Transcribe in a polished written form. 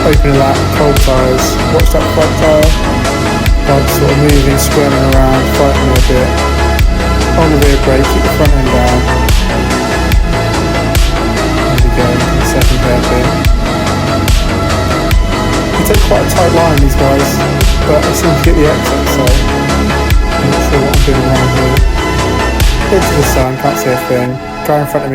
opening that, cold tyres, watch that front tyre, like sort of moving, squirming around, fighting a bit. On the rear brake, keep the front end down. There we go, second hairpin. They take quite a tight line, these guys, but I seem to get the exit, so I'm not sure what I'm doing around here. Into the sun, can't see a thing. Guy in front of me